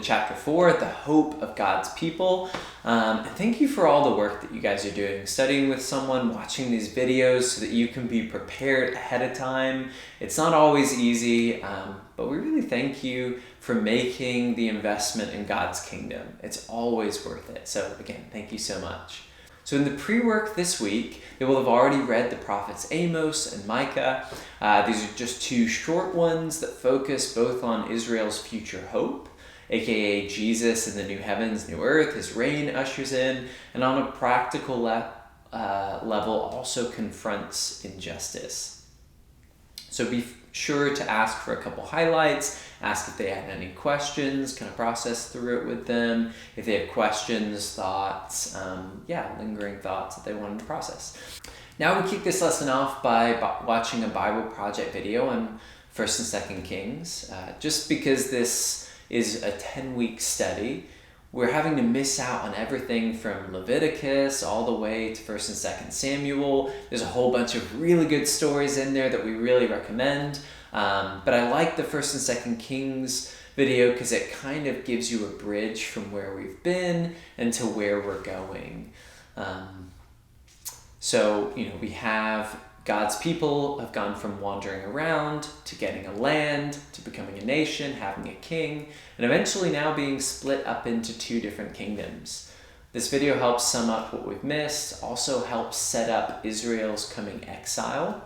chapter 4, the hope of God's people. And thank you for all the work that you guys are doing, studying with someone, watching these videos so that you can be prepared ahead of time. It's not always easy, but we really thank you for making the investment in God's kingdom. It's always worth it. So again, thank you so much. So in the pre-work this week, they will have already read the prophets Amos and Micah. These are just two short ones that focus both on Israel's future hope, aka Jesus in the new heavens, new earth, his reign ushers in, and on a practical level also confronts injustice. So be sure to ask for a couple highlights, ask if they had any questions, kind of process through it with them. If they have questions, thoughts, lingering thoughts that they wanted to process. Now we kick this lesson off by watching a Bible project video on 1st and 2nd Kings. Just because this is a 10-week study, we're having to miss out on everything from Leviticus all the way to 1st and 2nd Samuel. There's a whole bunch of really good stories in there that we really recommend. But I like the 1st and 2nd Kings video because it kind of gives you a bridge from where we've been and to where we're going. We have God's people have gone from wandering around to getting a land, to becoming a nation, having a king, and eventually now being split up into two different kingdoms. This video helps sum up what we've missed, also helps set up Israel's coming exile,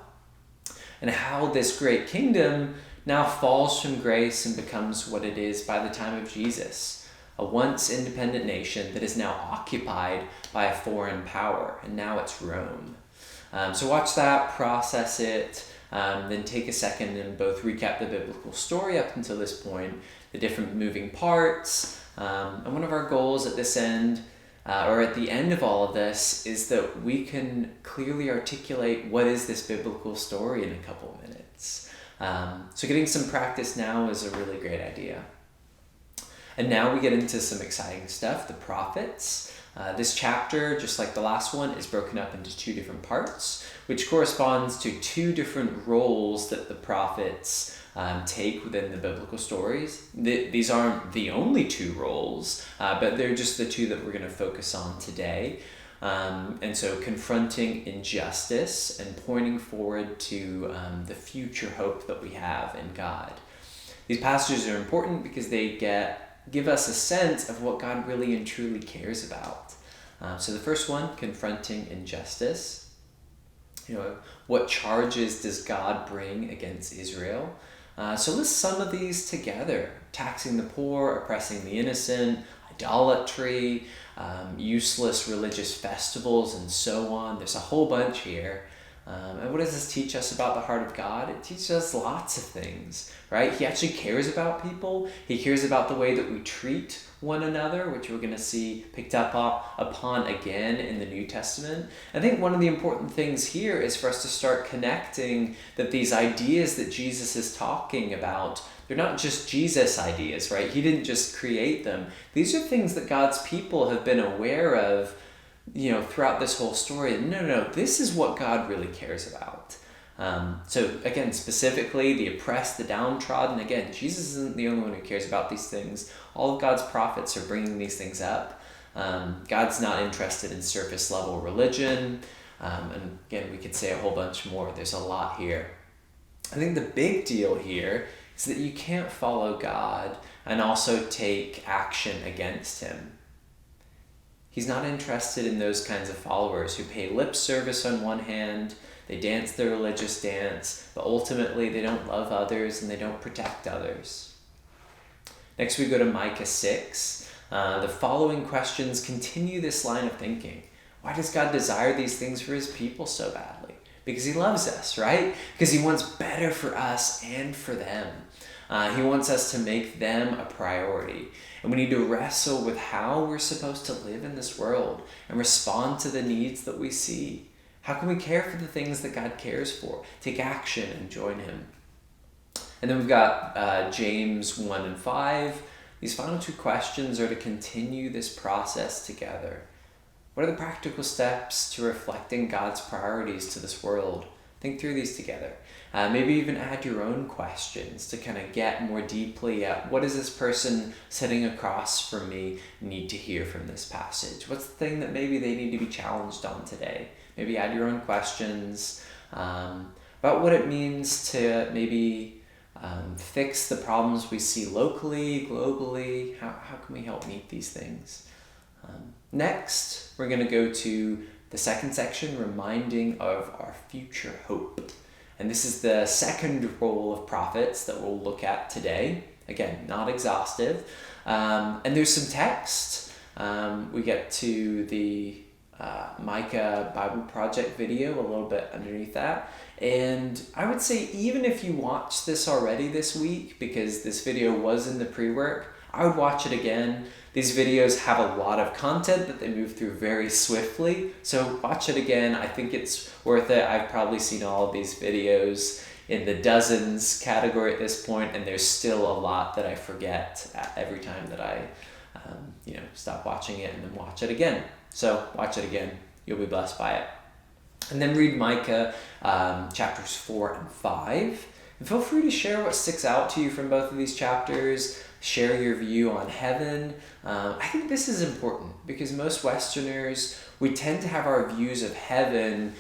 and how this great kingdom now falls from grace and becomes what it is by the time of Jesus, a once independent nation that is now occupied by a foreign power, and now it's Rome. So watch that, process it, then take a second and both recap the biblical story up until this point, the different moving parts. And one of our goals at this end, or at the end of all of this, is that we can clearly articulate what is this biblical story in a couple of minutes. So getting some practice now is a really great idea. And now we get into some exciting stuff, the prophets. This chapter, just like the last one, is broken up into two different parts, which corresponds to two different roles that the prophets take within the biblical stories. These aren't the only two roles, but they're just the two that we're going to focus on today. And so confronting injustice and pointing forward to the future hope that we have in God. These passages are important because they give us a sense of what God really and truly cares about. So the first one, confronting injustice. What charges does God bring against Israel? So list some of these together. Taxing the poor, oppressing the innocent, idolatry, useless religious festivals, and so on. There's a whole bunch here. And what does this teach us about the heart of God? It teaches us lots of things, right? He actually cares about people. He cares about the way that we treat one another, which we're going to see picked up upon again in the New Testament. I think one of the important things here is for us to start connecting that these ideas that Jesus is talking about, they're not just Jesus ideas, right? He didn't just create them. These are things that God's people have been aware of throughout this whole story. No, this is what God really cares about. So again, specifically the oppressed, the downtrodden. Again, Jesus isn't the only one who cares about these things. All of God's prophets are bringing these things up. God's not interested in surface level religion. And again, we could say a whole bunch more. There's a lot here. I think the big deal here is that you can't follow God and also take action against him. He's not interested in those kinds of followers who pay lip service on one hand, they dance their religious dance, but ultimately they don't love others and they don't protect others. Next we go to Micah 6. The following questions continue this line of thinking. Why does God desire these things for his people so badly? Because he loves us, right? Because he wants better for us and for them. He wants us to make them a priority. And we need to wrestle with how we're supposed to live in this world and respond to the needs that we see. How can we care for the things that God cares for? Take action and join him. And then we've got James 1 and 5. These final two questions are to continue this process together. What are the practical steps to reflecting God's priorities to this world? Think through these together. Maybe even add your own questions to kind of get more deeply at what does this person sitting across from me need to hear from this passage? What's the thing that maybe they need to be challenged on today? Maybe add your own questions about what it means to maybe fix the problems we see locally, globally. How can we help meet these things? Next, we're going to go to the second section, reminding of our future hope. And this is the second role of prophets that we'll look at today. Again, not exhaustive. And there's some text. We get to the Micah Bible Project video a little bit underneath that. And I would say even if you watched this already this week, because this video was in the pre-work, I would watch it again. These videos have a lot of content that they move through very swiftly, so watch it again. I think it's worth it. I've probably seen all of these videos in the dozens category at this point, and there's still a lot that I forget every time that I stop watching it and then watch it again. So watch it again. You'll be blessed by it. And then read Micah chapters 4 and 5. And feel free to share what sticks out to you from both of these chapters. Share your view on heaven. I think this is important because most Westerners, we tend to have our views of heaven,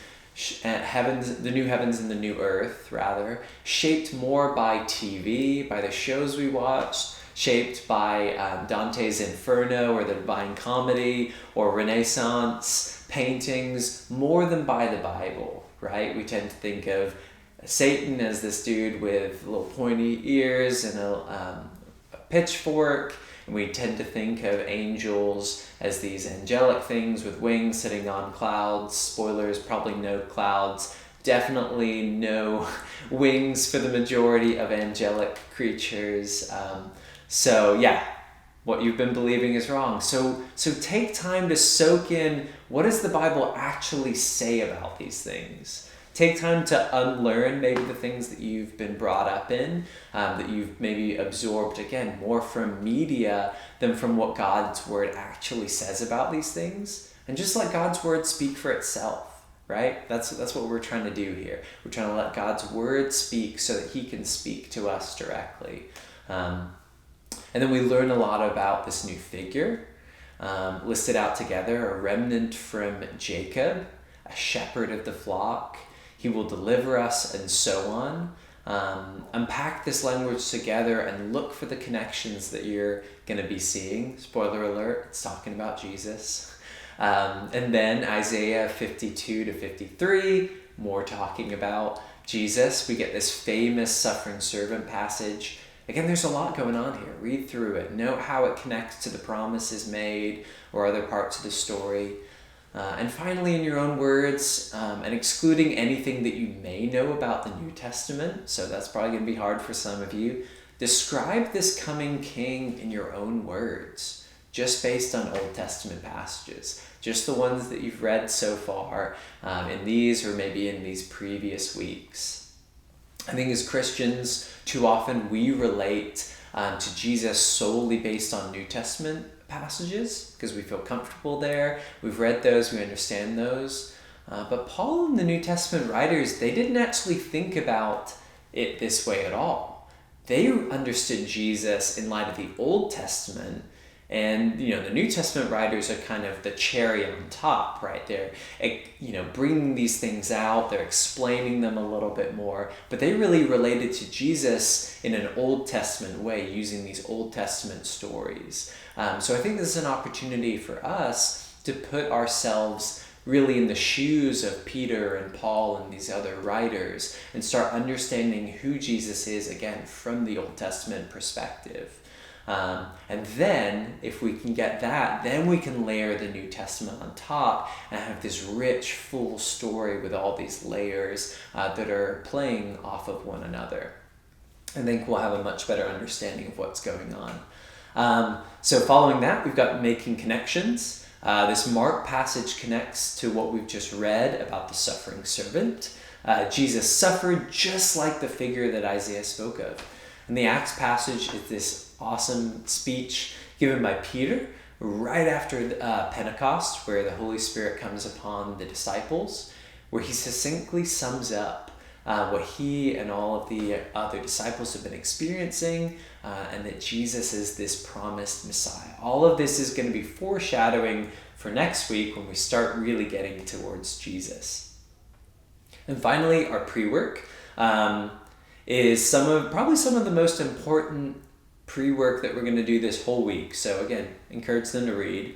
the new heavens and the new earth, rather, shaped more by TV, by the shows we watched, shaped by Dante's Inferno or the Divine Comedy or Renaissance paintings, more than by the Bible, right? We tend to think of Satan as this dude with little pointy ears and a pitchfork, and we tend to think of angels as these angelic things with wings sitting on clouds. Spoilers, probably no clouds, definitely no wings for the majority of angelic creatures. So yeah, what you've been believing is wrong. So take time to soak in, what does the Bible actually say about these things? Take time to unlearn maybe the things that you've been brought up in, that you've maybe absorbed, again, more from media than from what God's word actually says about these things. And just let God's word speak for itself, right? That's what we're trying to do here. We're trying to let God's word speak so that he can speak to us directly. And then we learn a lot about this new figure, listed out together, a remnant from Jacob, a shepherd of the flock. He will deliver us, and so on. Unpack this language together and look for the connections that you're going to be seeing. Spoiler alert, it's talking about Jesus. And then Isaiah 52 to 53, more talking about Jesus. We get this famous suffering servant passage. Again, there's a lot going on here. Read through it. Note how it connects to the promises made or other parts of the story. And finally, in your own words, and excluding anything that you may know about the New Testament, so that's probably going to be hard for some of you, describe this coming king in your own words, just based on Old Testament passages, just the ones that you've read so far in these or maybe in these previous weeks. I think as Christians, too often we relate to Jesus solely based on New Testament passages because we feel comfortable there. We've read those, we understand those. But Paul and the New Testament writers, they didn't actually think about it this way at all. They understood Jesus in light of the Old Testament, and the New Testament writers are kind of the cherry on top, right? They're bringing these things out, they're explaining them a little bit more, but they really related to Jesus in an Old Testament way, using these Old Testament stories. So I think this is an opportunity for us to put ourselves really in the shoes of Peter and Paul and these other writers and start understanding who Jesus is, again, from the Old Testament perspective. And then, if we can get that, then we can layer the New Testament on top and have this rich, full story with all these layers that are playing off of one another. I think we'll have a much better understanding of what's going on. So following that, we've got making connections. This Mark passage connects to what we've just read about the suffering servant. Jesus suffered just like the figure that Isaiah spoke of. And the Acts passage is this awesome speech given by Peter right after Pentecost, where the Holy Spirit comes upon the disciples, where he succinctly sums up what he and all of the other disciples have been experiencing, and that Jesus is this promised Messiah. All of this is going to be foreshadowing for next week when we start really getting towards Jesus. And finally, our pre-work is probably some of the most important pre-work that we're going to do this whole week. So again, encourage them to read.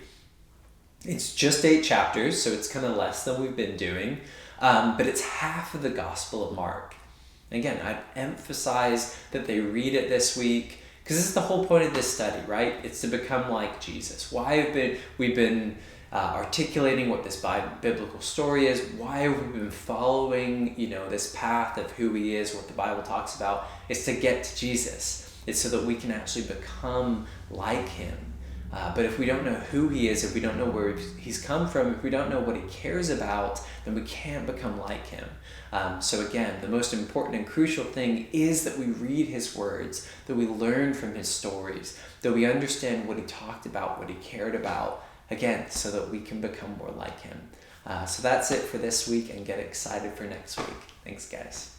It's just 8 chapters, so it's kind of less than we've been doing, but it's half of the Gospel of Mark. Again, I'd emphasize that they read it this week, because this is the whole point of this study, right? It's to become like Jesus. Why have we've been articulating what this biblical story is? Why have we been following, this path of who he is, what the Bible talks about? It's to get to Jesus. It's so that we can actually become like him. But if we don't know who he is, if we don't know where he's come from, if we don't know what he cares about, then we can't become like him. So again, the most important and crucial thing is that we read his words, that we learn from his stories, that we understand what he talked about, what he cared about, again, so that we can become more like him. So that's it for this week, and get excited for next week. Thanks, guys.